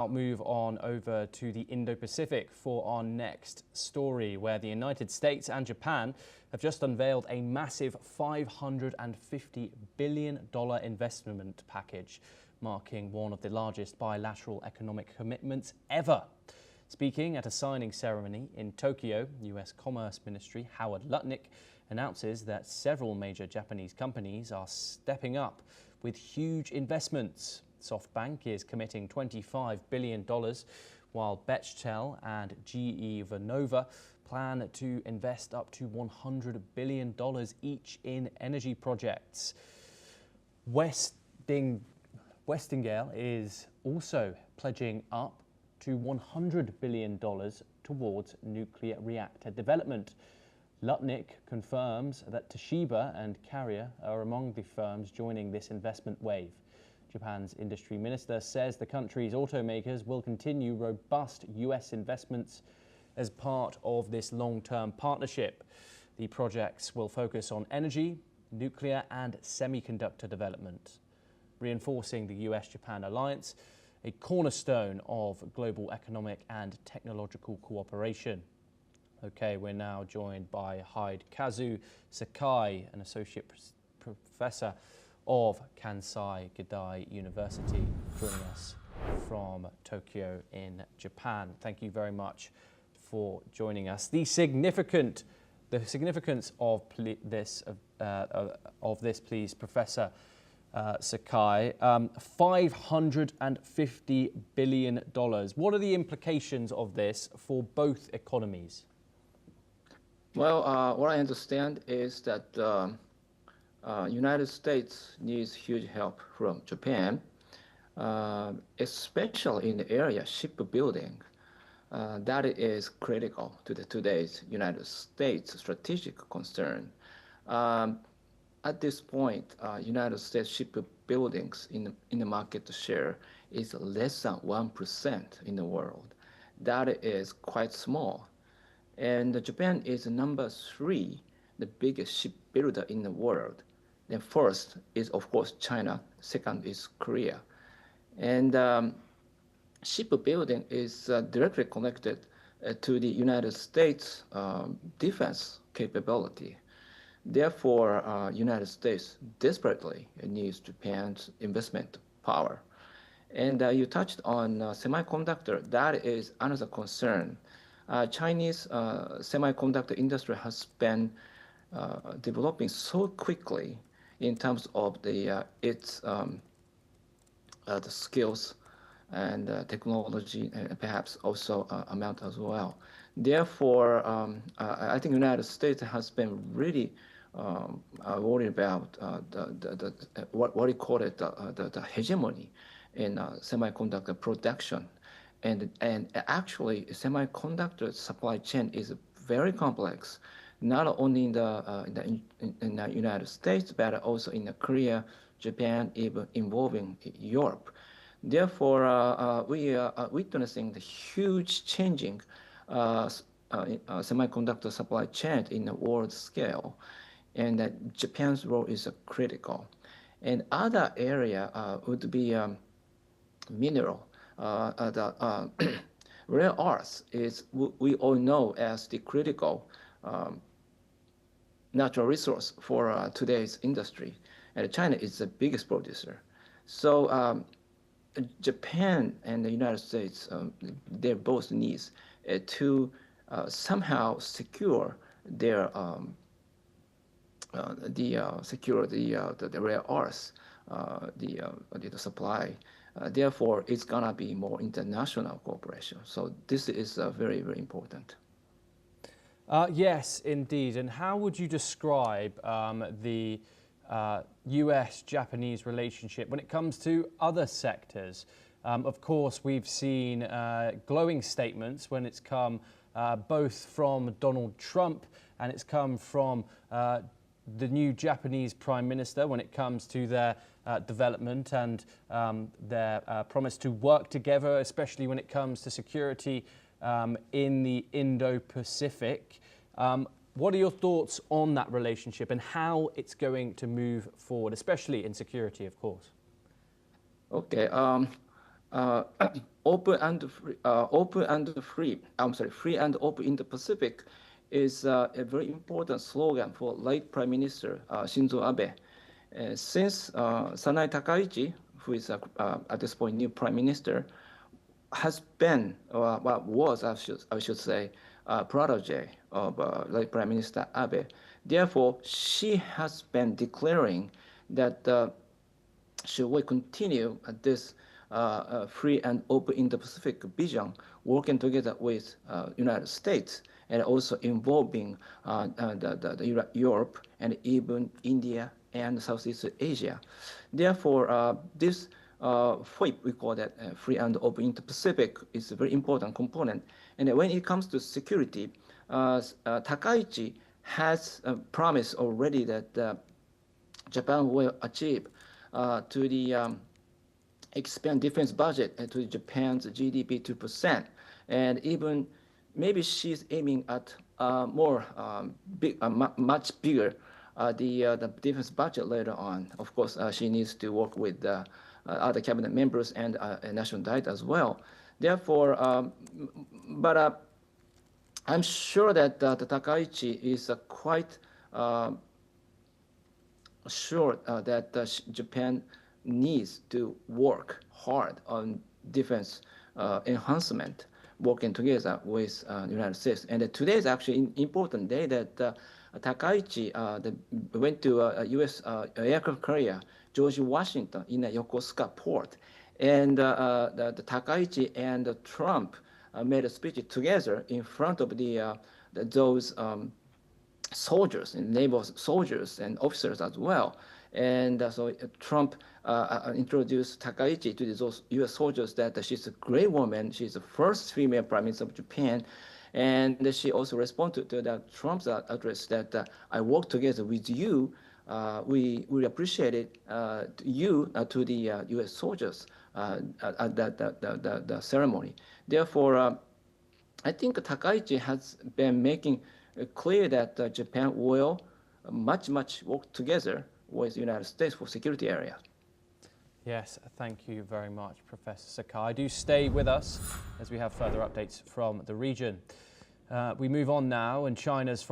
I'll move on over to the Indo-Pacific for our next story, where the United States and Japan have just unveiled a massive $550 billion investment package, marking one of the largest bilateral economic commitments ever. Speaking at a signing ceremony in Tokyo, U.S. Commerce Ministry Howard Lutnick announces that several major Japanese companies are stepping up with huge investments. SoftBank is committing $25 billion, while Bechtel and GE Vernova plan to invest up to $100 billion each in energy projects. Westinghouse is also pledging up to $100 billion towards nuclear reactor development. Lutnick confirms that Toshiba and Carrier are among the firms joining this investment wave. Japan's industry minister says the country's automakers will continue robust U.S. investments as part of this long-term partnership. The projects will focus on energy, nuclear and semiconductor development, reinforcing the U.S.-Japan alliance, a cornerstone of global economic and technological cooperation. Okay, we're now joined by Hidekazu Sakai, an associate professor of Kansai Gaidai University, joining us from Tokyo in Japan. Thank you very much for joining us. The significance of this, please, Professor Sakai. $550 billion. What are the implications of this for both economies? Well, what I understand is that United States needs huge help from Japan, especially in the area shipbuilding. That is critical to today's United States strategic concern. At this point, United States shipbuildings in the market share is less than 1% in the world. That is quite small. And Japan is number 3, the biggest shipbuilder in the world. Then first is, of course, China. Second is Korea. And shipbuilding is directly connected to the United States defense capability. Therefore, United States desperately needs Japan's investment power. And you touched on semiconductor. That is another concern. Chinese semiconductor industry has been developing so quickly in terms of its the skills and technology, and perhaps also amount as well. Therefore, I think United States has been really worried about what we call it the hegemony in semiconductor production, and actually semiconductor supply chain is very complex, not only in the United States, but also in Korea, Japan, even involving Europe. Therefore, we are witnessing the huge changing semiconductor supply chain in the world scale, and that Japan's role is critical. And other area would be mineral. The rare earths is we all know as the critical natural resource for today's industry, and China is the biggest producer. So Japan and the United States, they both needs to somehow secure their the rare earths, the supply. Therefore, it's gonna be more international cooperation. So this is very, very important. Yes, indeed. And how would you describe the US-Japanese relationship when it comes to other sectors? Of course, we've seen glowing statements when it's come both from Donald Trump and it's come from the new Japanese Prime Minister when it comes to their development and their promise to work together, especially when it comes to security in the Indo-Pacific. What are your thoughts on that relationship and how it's going to move forward, especially in security, of course? Okay. free and open Indo-Pacific is a very important slogan for late Prime Minister Shinzo Abe. Since Sanai Takaichi, who is at this point new Prime Minister, has been, was, I should say, a protege of late Prime Minister Abe. Therefore, she has been declaring that she will continue this free and open Indo-Pacific vision, working together with United States and also involving Europe and even India and Southeast Asia. Therefore, this FOIP, we call that free and open Indo-Pacific, is a very important component. And when it comes to security, Takaichi has promised already that Japan will achieve to the expand defense budget to Japan's GDP 2%, and even maybe she's aiming at much bigger the defense budget later on. Of course, she needs to work with other cabinet members and national diet as well. Therefore, but I'm sure that the Takaichi is quite sure that Japan needs to work hard on defense enhancement, working together with the United States. And today is actually an important day that Takaichi went to a U.S. aircraft carrier, George Washington, in Yokosuka port. And the Takaichi and Trump made a speech together in front of those soldiers, and naval soldiers and officers as well. And so Trump introduced Takaichi to those U.S. soldiers that she's a great woman. She's the first female prime minister of Japan. And she also responded to that Trump's address that I work together with you. We appreciate it, you to the U.S. soldiers at the ceremony. Therefore, I think Takaichi has been making clear that Japan will much work together with the United States for security area. Yes, thank you very much, Professor Sakai. Do stay with us as we have further updates from the region. We move on now, and China's foreign